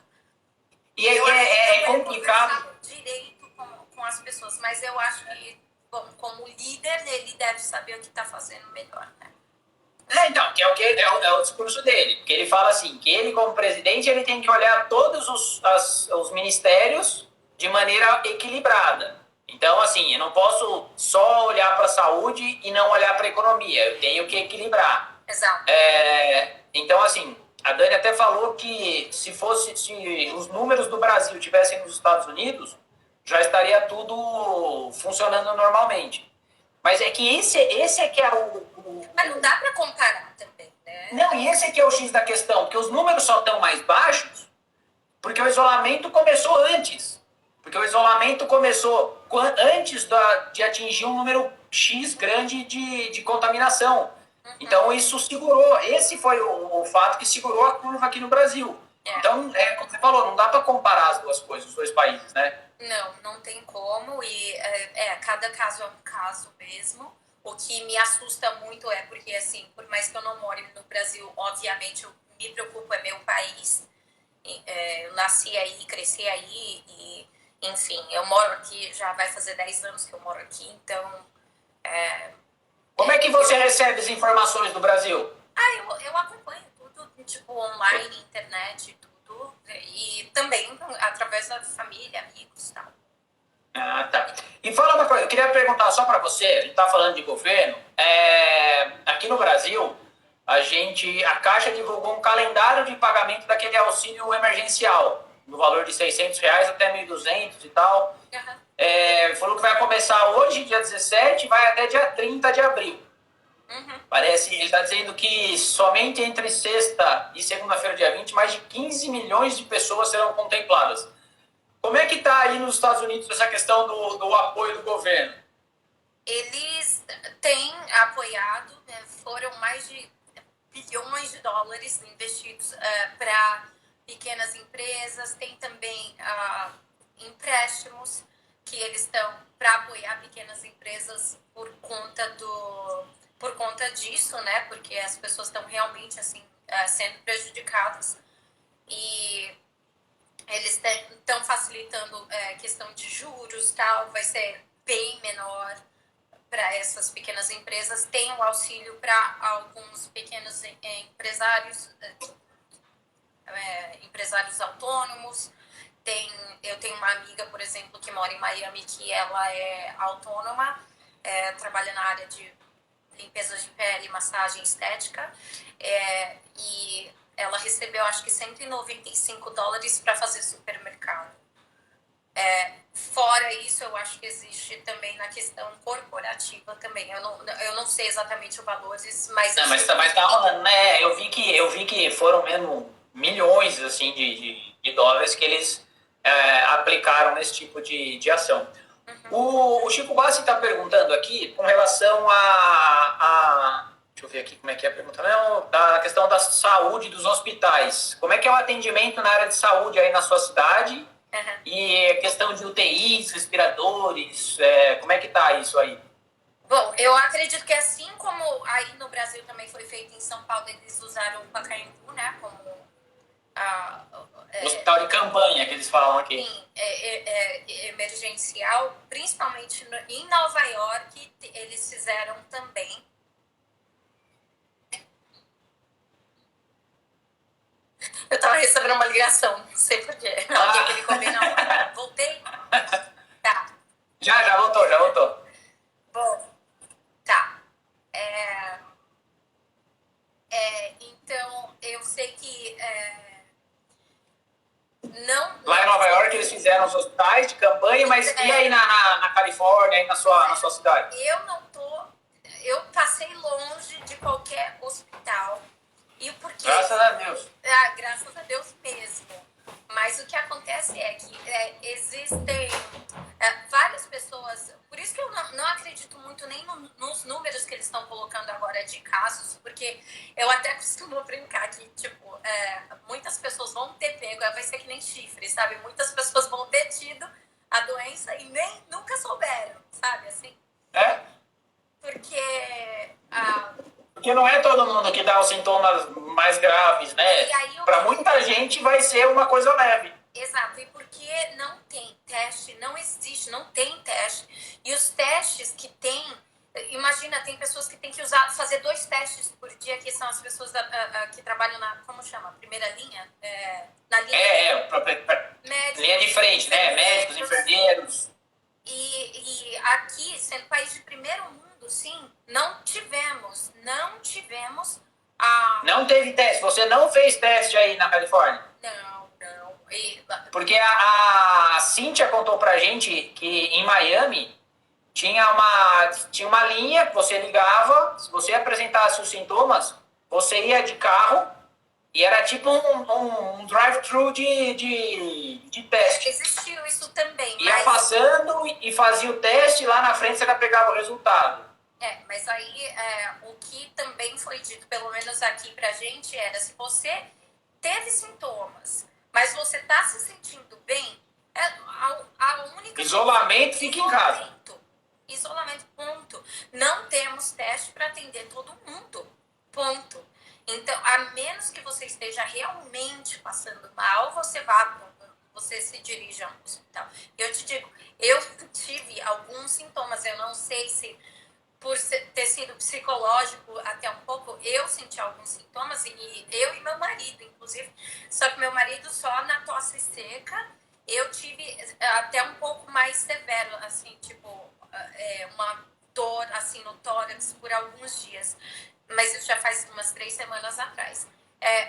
E é complicado. Direito com as pessoas, mas eu acho que, bom, como líder, ele deve saber o que está fazendo melhor, né? Então, que é o discurso dele, porque ele fala assim, que ele como presidente ele tem que olhar todos os ministérios de maneira equilibrada. Então, assim, eu não posso só olhar para a saúde e não olhar para a economia, eu tenho que equilibrar. Exato. Então, assim, a Dani até falou que se os números do Brasil tivessem nos Estados Unidos, já estaria tudo funcionando normalmente. Mas é que esse é que é Mas não dá para comparar também, né? Não, e esse é que é o X da questão, porque os números só estão mais baixos porque o isolamento começou antes. Porque o isolamento começou antes de atingir um número X grande de contaminação. Então isso segurou, esse foi o fato que segurou a curva aqui no Brasil. Então, como você falou, não dá para comparar as duas coisas, os dois países, né? Não, não tem como, e cada caso é um caso mesmo. O que me assusta muito é porque, assim, por mais que eu não more no Brasil, obviamente eu me preocupo, é meu país. Eu nasci aí, cresci aí, e, enfim, eu moro aqui, já vai fazer 10 anos que eu moro aqui, então... Como é que você recebe as informações do Brasil? Eu acompanho tudo, tipo, online, internet, tudo, e também através da família, amigos e tal. Ah, tá. E fala uma coisa, eu queria perguntar só para você, a gente tá falando de governo, aqui no Brasil, a Caixa divulgou um calendário de pagamento daquele auxílio emergencial, no valor de R$ 600 até 1.200 e tal. Falou que vai começar hoje, dia 17, e vai até dia 30 de abril. Parece, ele está dizendo que somente entre sexta e segunda-feira, dia 20, mais de 15 milhões de pessoas serão contempladas. Como é que está aí nos Estados Unidos essa questão do apoio do governo? Eles têm apoiado, foram mais de bilhões de dólares investidos para pequenas empresas, tem também empréstimos que eles estão para apoiar pequenas empresas por conta disso, né? Porque as pessoas estão realmente assim sendo prejudicadas, e eles estão facilitando questão de juros, tal, vai ser bem menor para essas pequenas empresas. Tem um auxílio para alguns pequenos empresários, empresários autônomos. Eu tenho uma amiga, por exemplo, que mora em Miami, que ela é autônoma, trabalha na área de limpeza de pele, massagem estética, e ela recebeu, acho que $195 para fazer supermercado. Fora isso, eu acho que existe também na questão corporativa também. Eu não sei exatamente os valores, mas... Não, mas tá rolando, né? Eu vi que foram mesmo milhões assim, de dólares que eles aplicaram nesse tipo de ação. O Chico Bassi está perguntando aqui com relação deixa eu ver aqui como é que é a pergunta. Não, da questão da saúde dos hospitais. Como é que é o atendimento na área de saúde aí na sua cidade? E a questão de UTIs, respiradores, como é que tá isso aí? Bom, eu acredito que assim como aí no Brasil também foi feito em São Paulo, eles usaram o Pacaembu, né, como hospital de campanha que eles falam aqui. Sim, emergencial, principalmente em Nova York, eles fizeram também. Eu tava recebendo uma ligação, não sei porquê. Alguém me ligou bem na hora. Voltei? Tá. Já voltou. Bom, tá. Então, eu sei que não... Lá em Nova York eles fizeram os hospitais de campanha, mas e aí na Califórnia, aí na sua cidade? Eu passei longe de qualquer hospital. E por quê? Graças a Deus. Graças a Deus mesmo. Mas o que acontece é que existem várias pessoas... Por isso que eu não acredito muito nem nos números que eles estão colocando agora de casos, porque eu até costumo brincar que, tipo, muitas pessoas vão ter pego, vai ser que nem chifre, sabe? Muitas pessoas vão ter tido a doença e nem nunca souberam, sabe? Assim. Porque não é todo mundo que dá os sintomas mais graves, né? Para muita gente vai ser uma coisa leve. Exato, e porque não tem teste, não existe, não tem teste. E os testes que tem, imagina, tem pessoas que tem que fazer 2 testes por dia, que são as pessoas que trabalham na, como chama? Primeira linha? Na linha linha de frente, né? Médicos, enfermeiros. E aqui, sendo país de primeiro mundo, sim, não tivemos Não teve teste? Você não fez teste aí na Califórnia? Não. Porque a Cíntia contou pra gente que em Miami tinha uma linha que você ligava, se você apresentasse os sintomas, você ia de carro e era tipo um drive-thru de teste. Existiu isso também. Ia passando e fazia o teste, lá na frente você já pegava o resultado. Mas aí o que também foi dito, pelo menos aqui pra gente, era se você teve sintomas, mas você tá se sentindo bem, a única... Isolamento, fica em casa. Isolamento, ponto. Não temos teste para atender todo mundo, ponto. Então, a menos que você esteja realmente passando mal, você se dirige a um hospital. Eu te digo, eu tive alguns sintomas, eu não sei se por ter sido psicológico até um pouco, eu senti alguns sintomas, e eu e meu marido, inclusive, só que meu marido só na tosse seca, eu tive até um pouco mais severo, assim, tipo, uma dor, assim, no tórax por alguns dias, mas isso já faz umas 3 semanas atrás.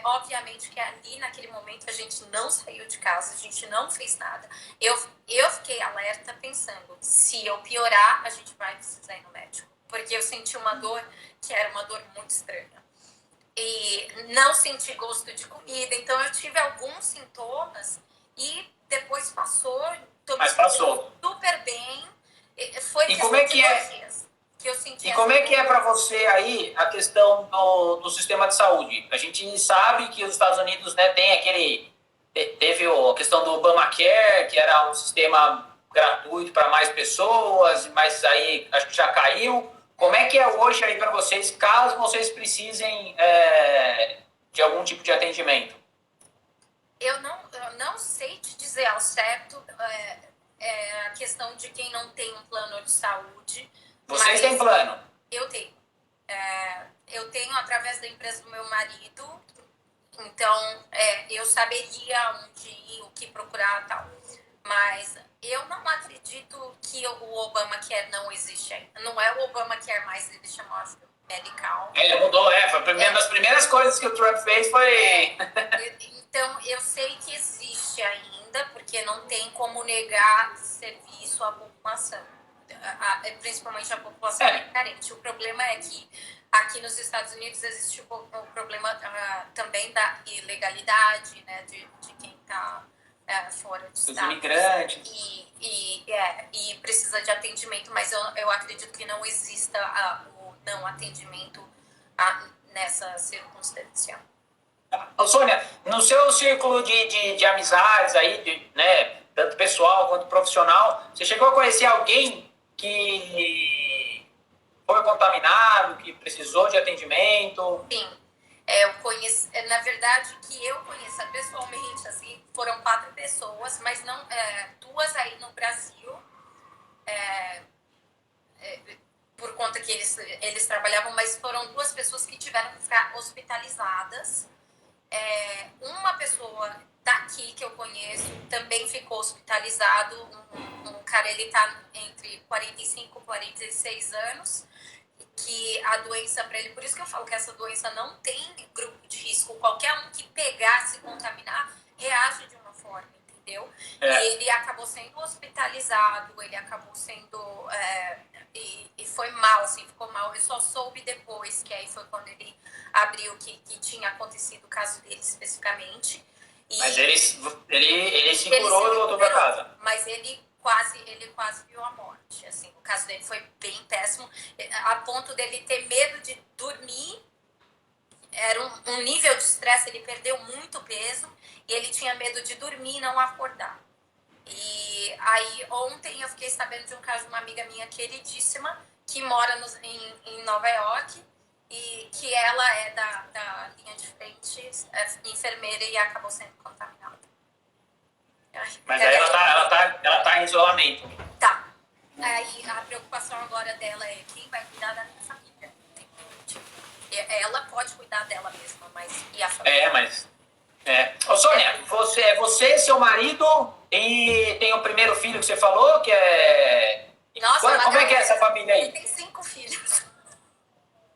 Obviamente que ali, naquele momento, a gente não saiu de casa, a gente não fez nada. Eu fiquei alerta pensando, se eu piorar, a gente vai precisar ir no médico. Porque eu senti uma dor que era uma dor muito estranha. E não senti gosto de comida, então eu tive alguns sintomas e depois passou, tô me sentindo super bem. Foi E como é que que eu senti. E como é que é para você aí a questão do sistema de saúde? A gente sabe que os Estados Unidos, né, teve a questão do Obamacare, que era um sistema gratuito para mais pessoas, mas aí acho que já caiu. Como é que é hoje aí para vocês, caso vocês precisem de algum tipo de atendimento? Eu não sei te dizer ao certo a questão de quem não tem um plano de saúde. Vocês têm plano? Eu tenho. Eu tenho através da empresa do meu marido, então eu saberia onde ir, o que procurar e tal. Mas eu não acredito que o Obamacare não existe ainda. Não é o Obamacare mais, ele chamou, acho que, medical. Mudou, foi uma das primeiras coisas que o Trump fez foi... Então, eu sei que existe ainda, porque não tem como negar serviço à população, principalmente à população carente. O problema é que aqui nos Estados Unidos existe o problema também da ilegalidade, né, de quem está fora de estado. Os imigrantes. E precisa de atendimento, mas eu acredito que não exista o não atendimento nessa circunstância. Sônia, no seu círculo de amizades aí, né, tanto pessoal quanto profissional, você chegou a conhecer alguém que foi contaminado, que precisou de atendimento? Sim. Eu conheço, na verdade, que eu conheça pessoalmente, assim, foram 4 pessoas, mas não 2 aí no Brasil, por conta que eles trabalhavam, mas foram 2 pessoas que tiveram que ficar hospitalizadas. Uma pessoa daqui que eu conheço também ficou hospitalizado, um cara, ele tá entre 45 e 46 anos, que a doença para ele, por isso que eu falo que essa doença não tem grupo de risco, qualquer um que pegar, se contaminar, reage de uma forma, entendeu? E ele acabou sendo hospitalizado, ele acabou sendo, e foi mal, assim, ficou mal, eu só soube depois, que aí foi quando ele abriu que tinha acontecido o caso dele especificamente. Mas ele se curou e voltou para casa. Mas ele quase viu a morte. Assim, o caso dele foi bem péssimo, a ponto dele ter medo de dormir. Era um nível de estresse, ele perdeu muito peso e ele tinha medo de dormir e não acordar. E aí ontem eu fiquei sabendo de um caso de uma amiga minha queridíssima que mora em Nova York e que ela é da linha de frente, enfermeira, e acabou sendo contaminada. Mas aí ela tá em isolamento. Tá. Aí a preocupação agora dela é quem vai cuidar da minha família. Ela pode cuidar dela mesma, mas e a família? Ô, Sônia, você, seu marido, e tem o primeiro filho que você falou, que é... Nossa, como é que é essa família aí? Ele tem 5 filhos.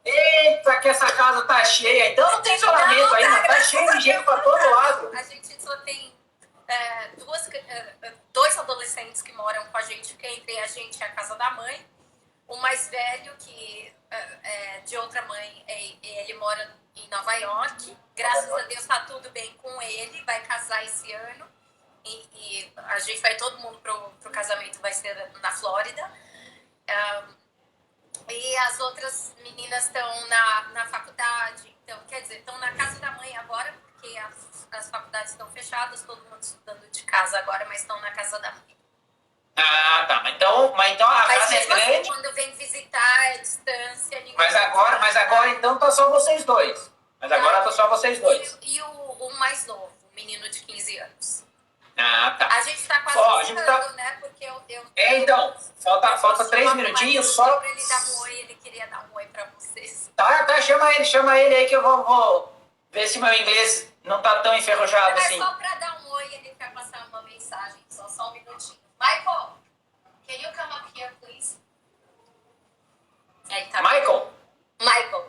Eita, que essa casa tá cheia. Então não tem isolamento ainda, tá cheio de gente pra todo lado. A gente só tem 2 adolescentes que moram com a gente, porque entre a gente é a casa da mãe. O mais velho, que de outra mãe, ele mora em Nova York. Graças a Deus tá tudo bem com ele, vai casar esse ano. E a gente vai, todo mundo pro casamento vai ser na Flórida. E as outras meninas estão na faculdade, então, quer dizer, estão na casa da mãe agora, porque as faculdades estão fechadas, todo mundo estudando de casa agora, mas estão na casa da mãe. Ah, tá. Mas então a Mas casa é mesmo assim, grande. quando vem visitar, é distância. Mas agora então tá só vocês dois. Mas agora tá só vocês dois. E o mais novo, o menino de 15 anos. Ah, tá. A gente tá quase Ó, a gente tá... né? Porque eu então, falta 3 minutinhos só. Pra ele dar um oi, ele queria dar um oi pra vocês. Tá, chama ele aí que eu vou ver se meu inglês não tá tão enferrujado assim. Só pra dar um oi, ele quer passar uma mensagem, só um minutinho. Michael, can you come up here, please? Tá Michael? Michael,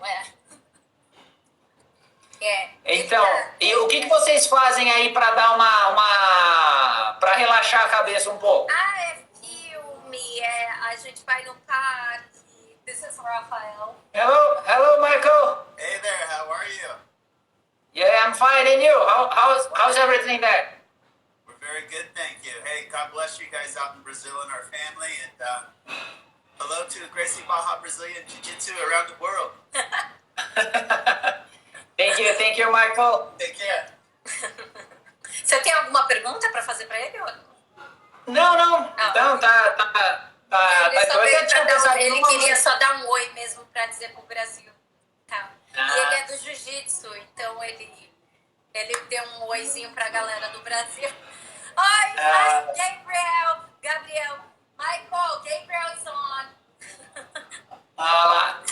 Então, e o que vocês fazem aí pra dar pra relaxar a cabeça um pouco? Filme, a gente vai no parque. This is Rafael. Hello, Michael. Hey there, how are you? Yeah, I'm fine, and you? How's everything there? We're very good, thank you. Hey, God bless you guys out in Brazil and our family, and hello to Gracie Baja Brazilian Jiu-Jitsu around the world. Thank you, Michael. Take care. Você tem alguma pergunta pra fazer pra ele? Não. Então, tá ele queria só dar um oi mesmo pra dizer pro Brasil. Tá. E ele é do jiu-jitsu, então ele deu um oizinho pra galera do Brasil. Oi, Gabriel, Michael, Gabriel is on. Lá.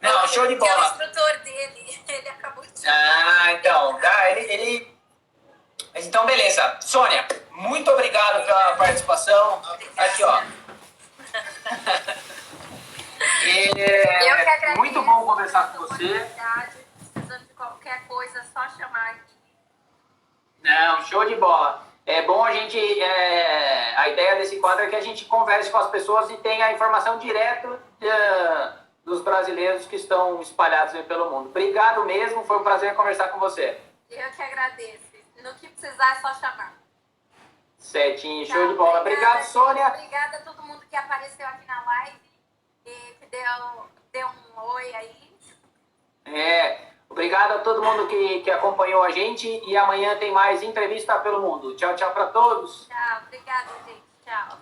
Não, show de bola. Que é o instrutor dele, ele acabou de... Então, Então, beleza. Sônia, muito obrigado pela participação. Aqui, ó. Eu que agradeço. Muito bom conversar com você. Precisando de qualquer coisa, é só chamar aqui. Não, show de bola. É bom a gente... a ideia desse quadro é que a gente converse com as pessoas e tenha a informação direto dos brasileiros que estão espalhados aí pelo mundo. Obrigado mesmo, foi um prazer conversar com você. Eu que agradeço. No que precisar é só chamar. Certinho, show de bola. Obrigado, Sônia. Obrigada a todo mundo que apareceu aqui na live e que deu um oi aí. Obrigado a todo mundo que acompanhou a gente e amanhã tem mais entrevista pelo mundo. Tchau, tchau para todos. Tchau, obrigada, gente. Tchau.